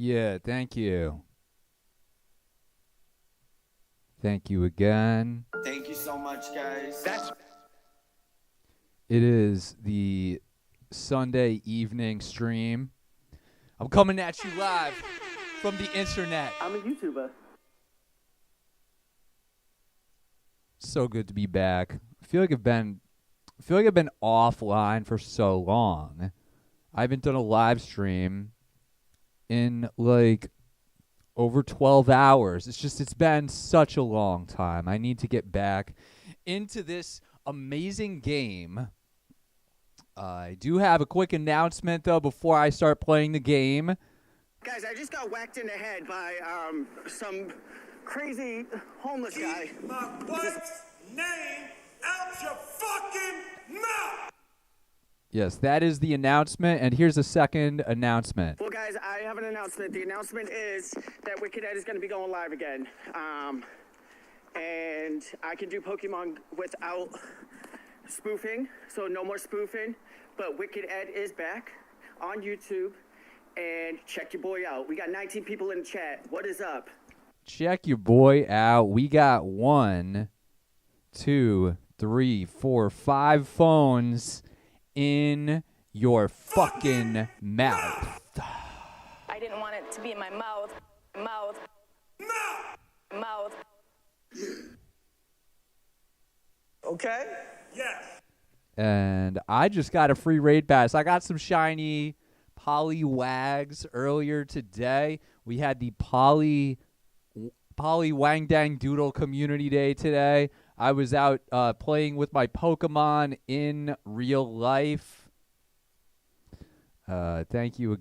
Yeah, thank you. Thank you again. Thank you so much, guys. It is the Sunday evening stream. I'm coming at you live from the internet. I'm a YouTuber. So good to be back. I feel like I've been offline for so long. I haven't done a live stream in like over 12 hours. It's been such a long time. I need to get back into this amazing game. I do have a quick announcement, though, before I start playing the game. Guys, I just got whacked in the head by some crazy homeless guy. Keep my wife's name out your fucking mouth! Yes, that is the announcement, and here's a second announcement. Well, guys, I have an announcement. The announcement is that WeaK is going to be going live again. And I can do Pokemon without spoofing, so no more spoofing. But WeaK is back on YouTube, and check your boy out. We got 19 people in the chat. What is up? Check your boy out. We got 1, 2, 3, 4, 5 phones in your fucking mouth. I didn't want it to be in my mouth. Okay. Yes. And I just got a free raid pass. I got some shiny Poliwags earlier today. We had the Poly Wang Dang Doodle Community Day today. I was out playing with my Pokemon in real life. Thank you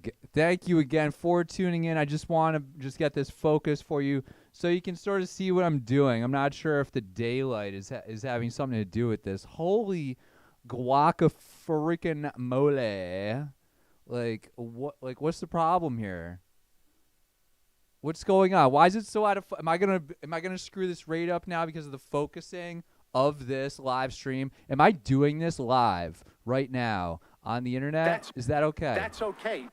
again for tuning in. I just want to get this focus for you so you can sort of see what I'm doing. I'm not sure if the daylight is having something to do with this. Holy guaca-freaking mole. What's the problem here? What's going on? Why is it so out of am I gonna screw this raid up now because of the focusing of this live stream? Am I doing this live right now on the internet? Is that okay? That's okay.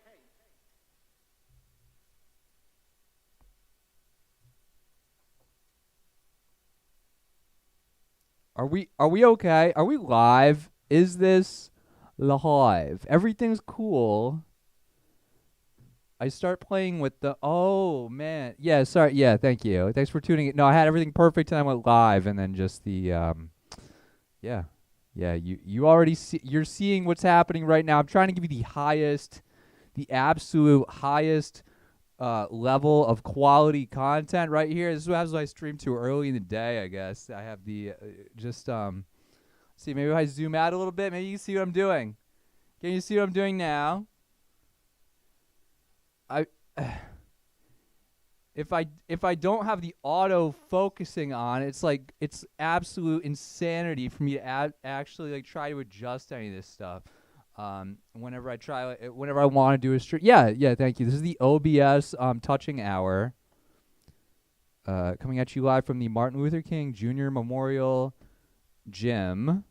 Are we okay? Are we live? Is this live? Everything's cool. I start playing with the oh man. Yeah, sorry. Yeah, thank you. Thanks for tuning in. No, I had everything perfect and I went live and then just the yeah. Yeah, you already see you're seeing what's happening right now. I'm trying to give you the absolute highest level of quality content right here. This is what I stream too early in the day, I guess. I have the see, maybe if I zoom out a little bit, maybe you can see what I'm doing. Can you see what I'm doing now? If I don't have the auto focusing on, it's absolute insanity for me to actually try to adjust any of this stuff. Whenever I want to do a stream. Yeah, thank you. This is the OBS touching hour. Coming at you live from the Martin Luther King Jr. Memorial Gym.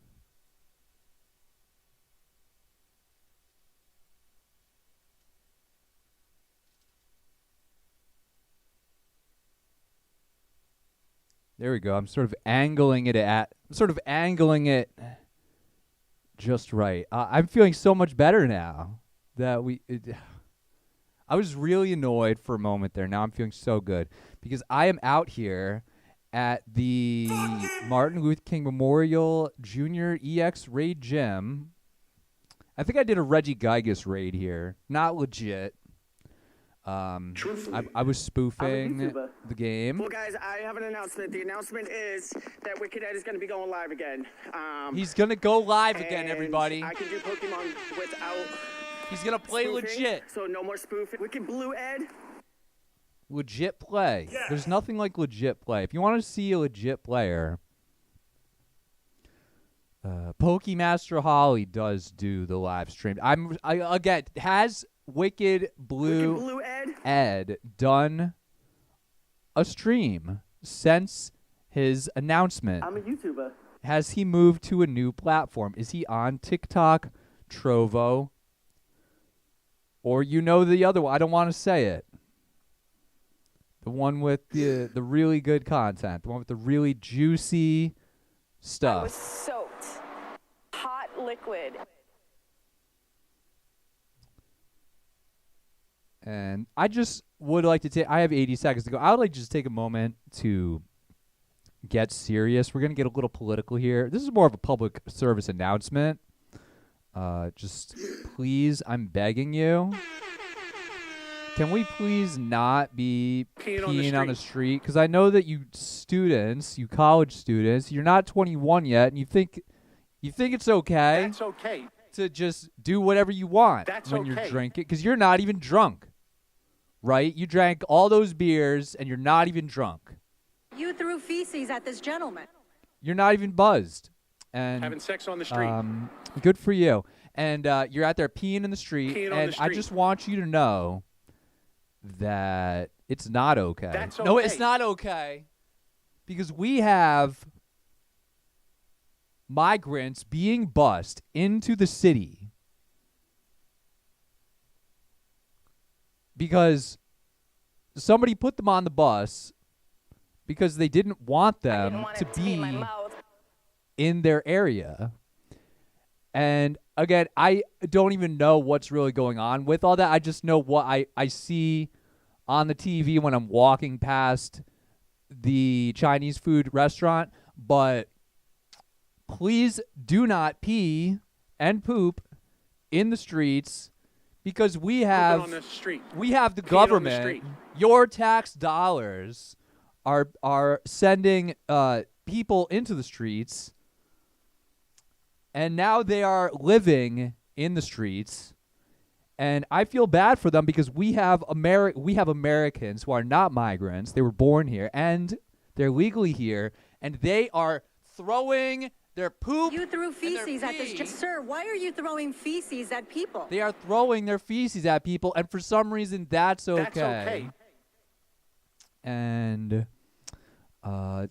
There we go. I'm sort of angling it just right. I'm feeling so much better now that I was really annoyed for a moment there. Now I'm feeling so good because I am out here at the Martin Luther King Memorial Junior EX Raid Gym. I think I did a Reggie Gigas raid here. Not legit. I was spoofing the game. Well, guys, I have an announcement. The announcement is that WeaK is going to be going live again. He's going to go live again, everybody. I can do Pokemon without He's going to play spoofing, legit. So no more spoofing. WeaK Blue Ed. Legit play. Yeah. There's nothing like legit play. If you want to see a legit player, Pokemaster Holly does do the live stream. Again, has WeaK Blue Ed done a stream since his announcement? I'm a YouTuber. Has he moved to a new platform? Is he on TikTok, Trovo, or the other one? I don't want to say it. The one with the really good content. The one with the really juicy stuff. I was soaked. Hot liquid. And I just would like to take, I have 80 seconds to go. I would like to just take a moment to get serious. We're going to get a little political here. This is more of a public service announcement. Just please, I'm begging you. Can we please not be peeing on the street? Because I know that you students, you college students, you're not 21 yet, and you think it's okay. That's okay. To just do whatever you want when you're drinking, because you're not even drunk, right? You drank all those beers, and you're not even drunk. You threw feces at this gentleman. You're not even buzzed. And Having sex on the street. Good for you. And you're out there peeing in the street, and I just want you to know that it's not okay. That's No, okay. it's not okay, because we have migrants being bussed into the city because somebody put them on the bus because they didn't want I them didn't want to it to be in my be mouth. in their area. And again, I don't even know what's really going on with all that. I just know what I see on the TV when I'm walking past the Chinese food restaurant. But please do not pee and poop in the streets, because we have on the street. we have the Peeing on the government. street. Your tax dollars are sending people into the streets, and now they are living in the streets. And I feel bad for them, because we have Americans who are not migrants. They were born here, and they're legally here, and they are throwing their poop. You threw and their feces at this. pee. Sir, why are you throwing feces at people? They are throwing their feces at people, and for some reason, that's okay. That's okay. And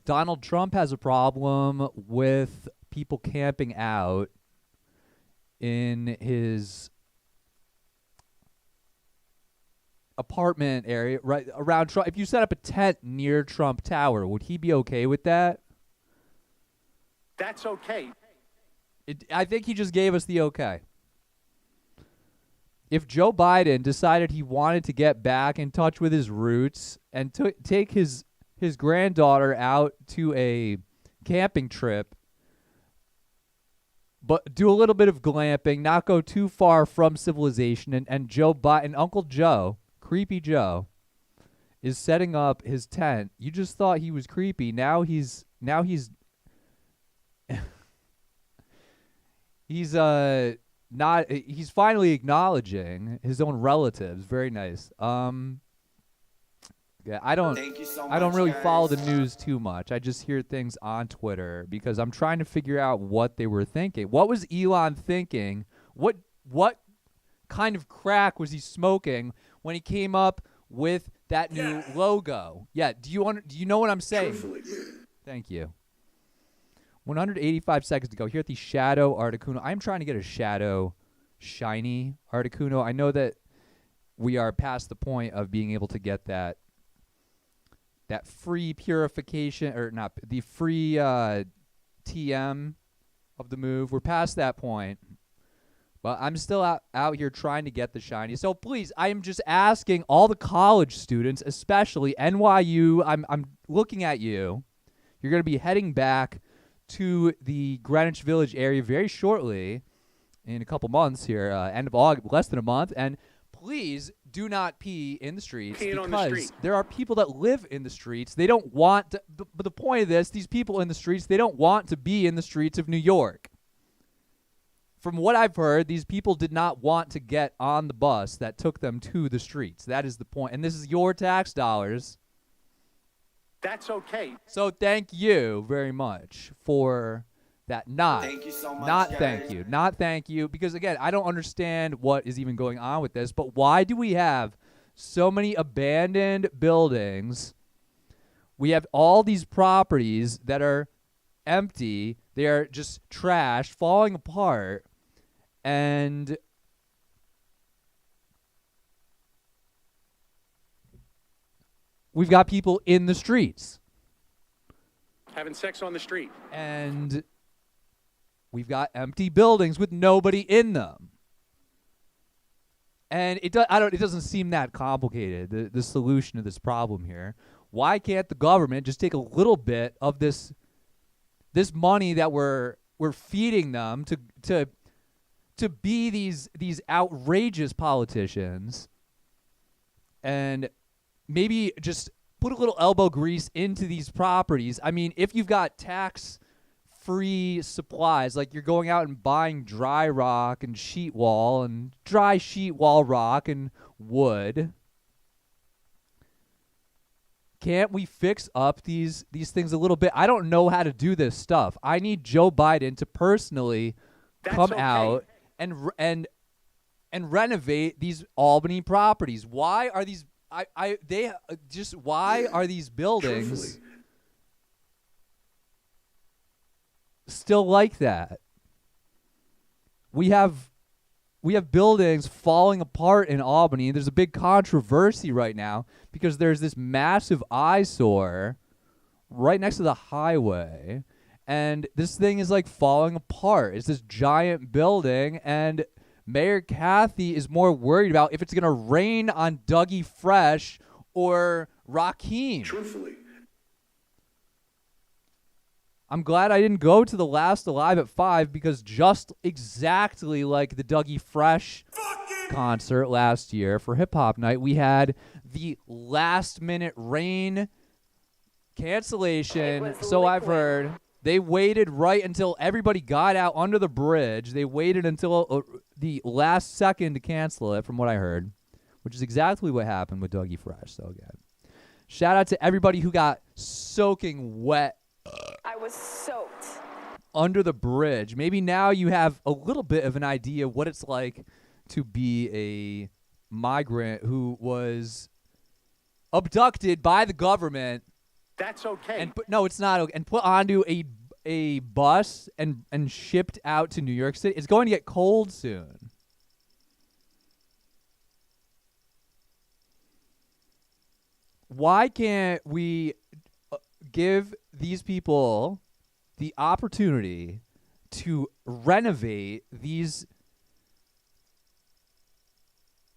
Donald Trump has a problem with people camping out in his apartment area right around Trump. If you set up a tent near Trump Tower, would he be okay with that? That's okay. I think he just gave us the okay. If Joe Biden decided he wanted to get back in touch with his roots and take his granddaughter out to a camping trip, but do a little bit of glamping, not go too far from civilization, and Joe Biden, Uncle Joe, Creepy Joe, is setting up his tent. You just thought he was creepy. Now he's he's not. He's finally acknowledging his own relatives. Very nice. Yeah, I don't really guys. follow the news too much. I just hear things on Twitter because I'm trying to figure out what they were thinking. What was Elon thinking? What kind of crack was he smoking when he came up with that new logo? Yeah, do you know what I'm saying? Thank you. 185 seconds to go. Here at the Shadow Articuno. I'm trying to get a Shadow Shiny Articuno. I know that we are past the point of being able to get that free purification, or not, the free TM of the move. We're past that point. But I'm still out here trying to get the shiny. So please, I am just asking all the college students, especially NYU, I'm looking at you. You're going to be heading back to the Greenwich Village area very shortly, in a couple months here, end of August, less than a month. And please do not pee in the streets, because there are people that live in the streets. They don't want to, but the point of this, these people in the streets, they don't want to be in the streets of New York. From what I've heard, these people did not want to get on the bus that took them to the streets. That is the point. And this is your tax dollars. That's okay. So thank you very much for that. Thank you so much, Thank you. Because, again, I don't understand what is even going on with this. But why do we have so many abandoned buildings? We have all these properties that are empty. They are just trash, falling apart. And we've got people in the streets. Having sex on the street. And we've got empty buildings with nobody in them. And it doesn't seem that complicated, the solution to this problem here. Why can't the government just take a little bit of this money that we're feeding them to be these outrageous politicians, and maybe just put a little elbow grease into these properties? I mean, if you've got tax-free supplies, like you're going out and buying dry rock and sheet wall and dry sheet wall rock and wood, can't we fix up these things a little bit? I don't know how to do this stuff. I need Joe Biden to personally come out and renovate these Albany properties. Why are these why are these buildings still like that? We have buildings falling apart in Albany. There's a big controversy right now because there's this massive eyesore right next to the highway, and this thing is like falling apart. It's this giant building, and Mayor Kathy is more worried about if it's going to rain on Dougie Fresh or Rakeem. Truthfully. I'm glad I didn't go to the last Alive at 5 because just exactly like the Dougie Fresh concert last year for Hip Hop Night, we had the last-minute rain cancellation. So I've heard. They waited right until everybody got out under the bridge. They waited until the last second to cancel it, from what I heard, which is exactly what happened with Dougie Fresh. So again, shout out to everybody who got soaking wet. I was soaked. Under the bridge. Maybe now you have a little bit of an idea what it's like to be a migrant who was abducted by the government. That's okay. No, it's not okay. And put onto a bus and shipped out to New York City. It's going to get cold soon. Why can't we give these people the opportunity to renovate these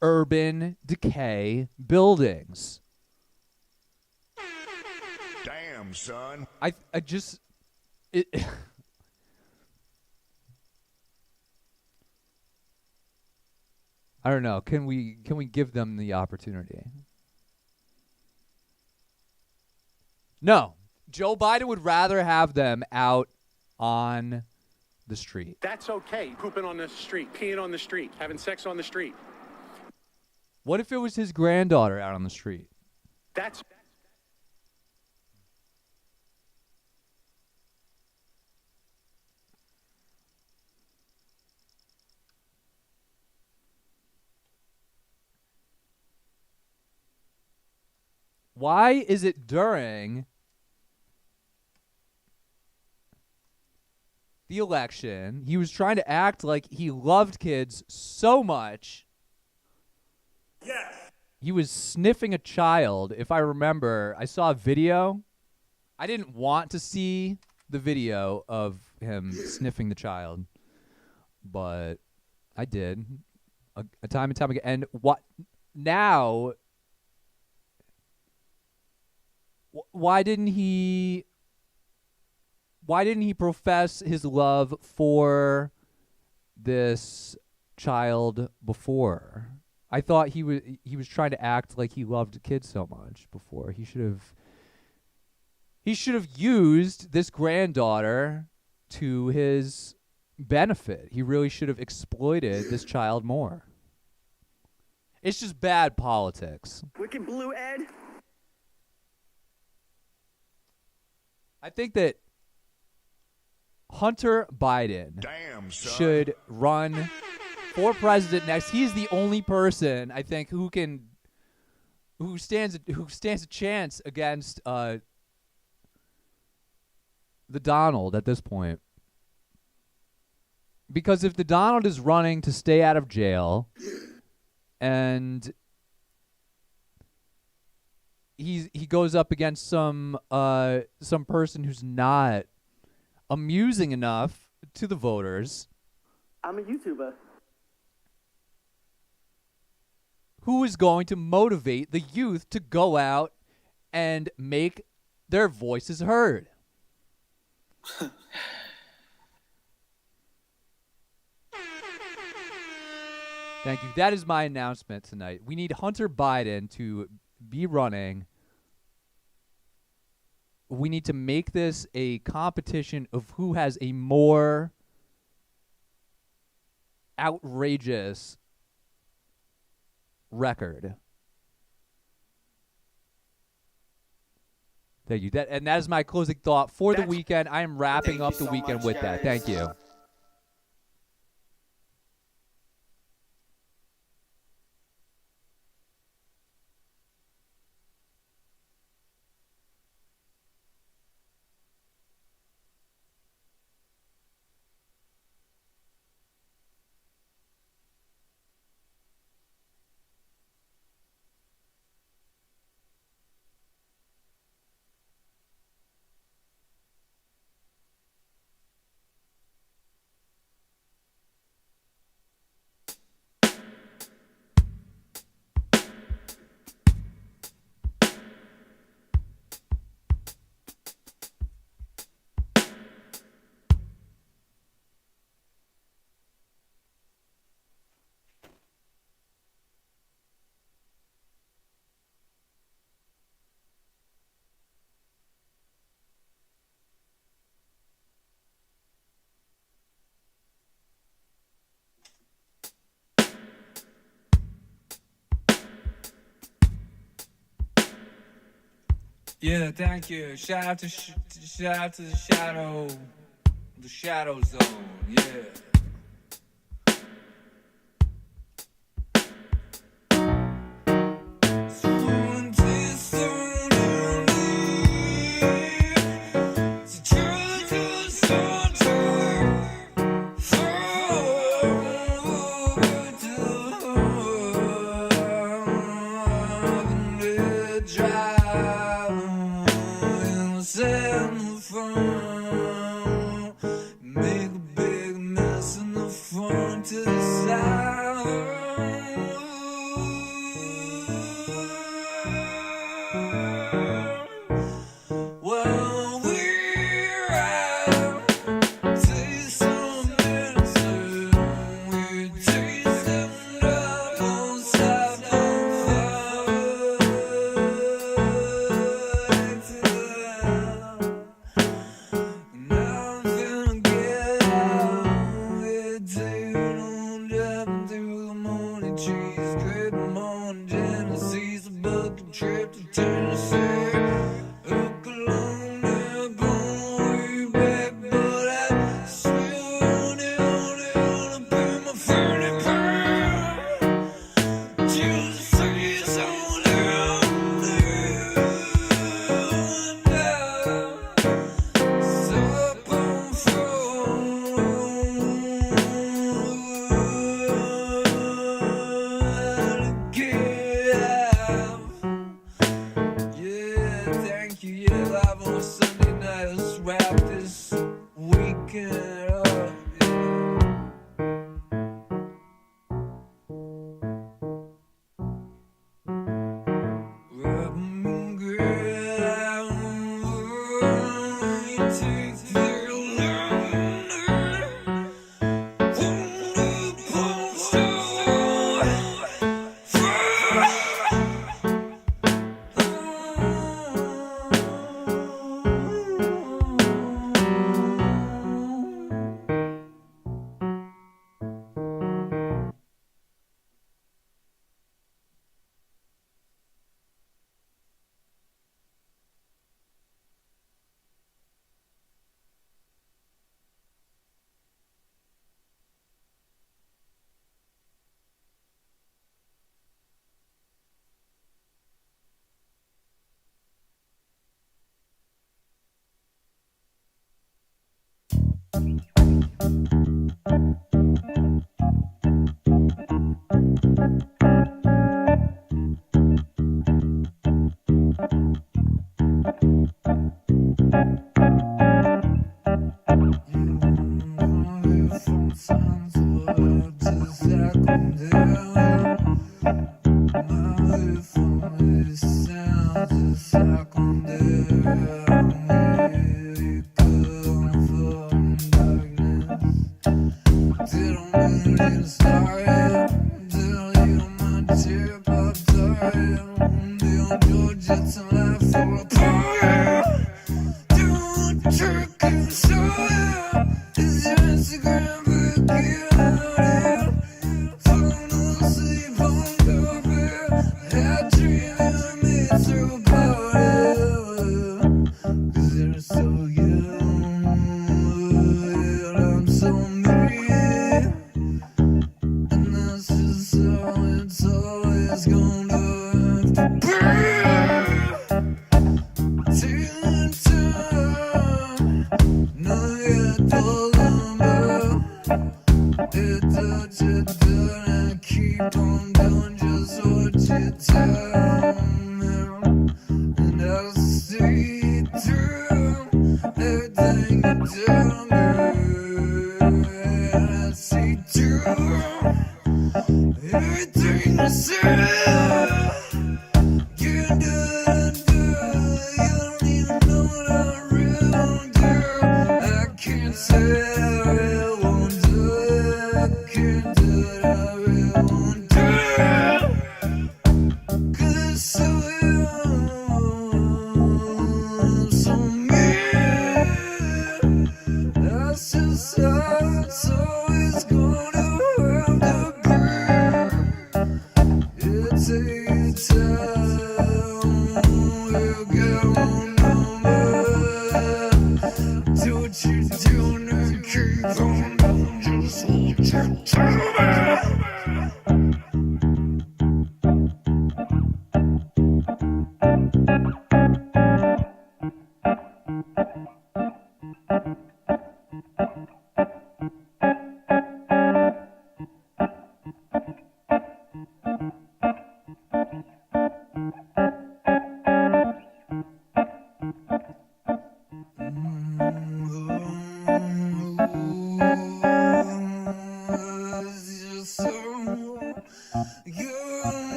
urban decay buildings? Damn, son. I just it I don't know. Can we give them the opportunity? No. Joe Biden would rather have them out on the street. That's okay. Pooping on the street, peeing on the street, having sex on the street. What if it was his granddaughter out on the street? That's Why is it during the election he was trying to act like he loved kids so much? yes. He was sniffing a child. If I remember, I saw a video. I didn't want to see the video of him sniffing the child, but I did a time and time again. And what now? Why didn't he profess his love for this child before? I thought he was trying to act like he loved kids so much before. He should have used this granddaughter to his benefit. He really should have exploited this child more. It's just bad politics. Wicked Blue Ed. I think that Hunter Biden Damn, son. should run for president next. He's the only person I think who stands a chance against the Donald at this point. Because if the Donald is running to stay out of jail and he goes up against some person who's not amusing enough to the voters, I'm a YouTuber. who is going to motivate the youth to go out and make their voices heard. Thank you. That is my announcement tonight. We need Hunter Biden to be running. We need to make this a competition of who has a more outrageous record. Thank you. That is my closing thought for the weekend. I am wrapping up the weekend with that. Thank you. Yeah, thank you. Shout out to the Shadow Zone. Yeah.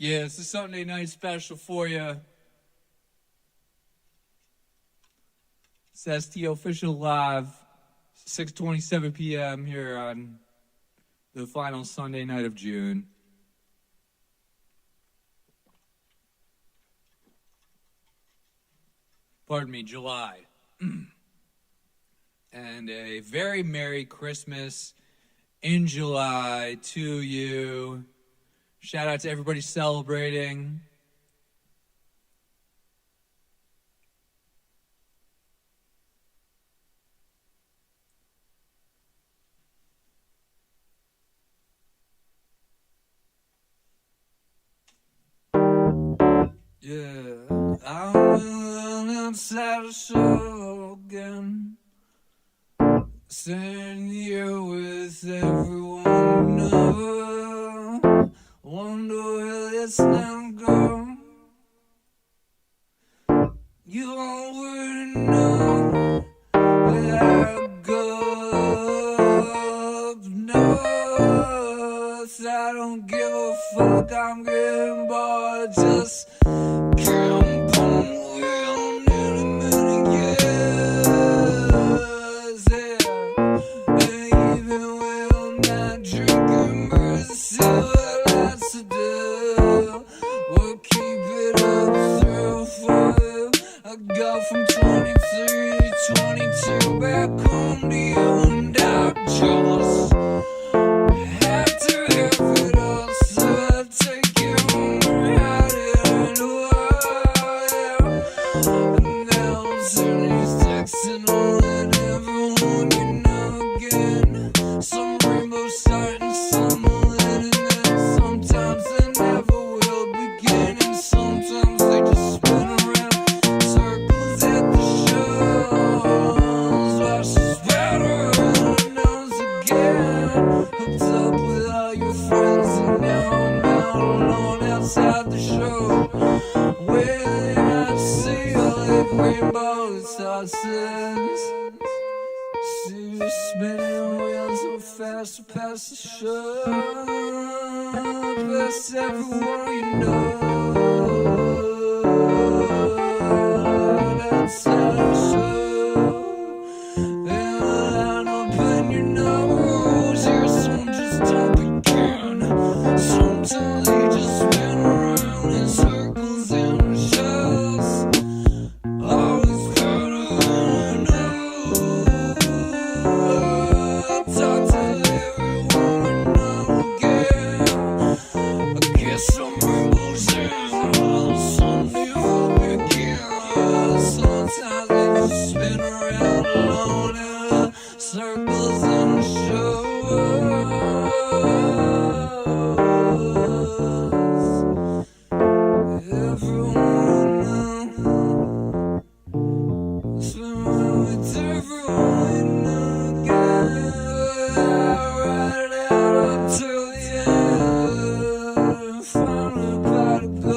Yeah, it's a Sunday night special for you. It's ST Official Live, 6:27 p.m. here on the final Sunday night of June. Pardon me, July. And a very Merry Christmas in July to you. Shout out to everybody celebrating. Yeah, I'm outside of show again. Sitting here with everyone know. Wonder where this now go. You already know where I go up north. I don't give a fuck, I'm getting bored. Just can't put real in a million years. Yeah. And even when I'm not drinking mercy, what lots to do. We'll keep it up through 5. I go from 23 to 22 back home to you, and I just have to have it all. So I take you home and hide it in the wild. And now I'm sending these texts and all and everyone you know again. Some rainbows starting, some will end, and then sometimes they never will begin. And sometimes they just spin around circles at the shows. Watch us better and nose again. Hooked up with all your friends, and now I'm out alone outside the show. Waiting out to see all the rainbows tosses. See you spinning wheels so fast past the show. Past everyone you know. Outside the show. And line up in your nose. Here some just don't begin. Sometimes they just spin around in circles in the shows. Always better than I know. Talk to everyone now again. I guess some rainbows in some new begin. Sometimes they just spin around alone in circles in the shows. Everyone now, swim with everyone again. Ride it out until the end. Finally about to go.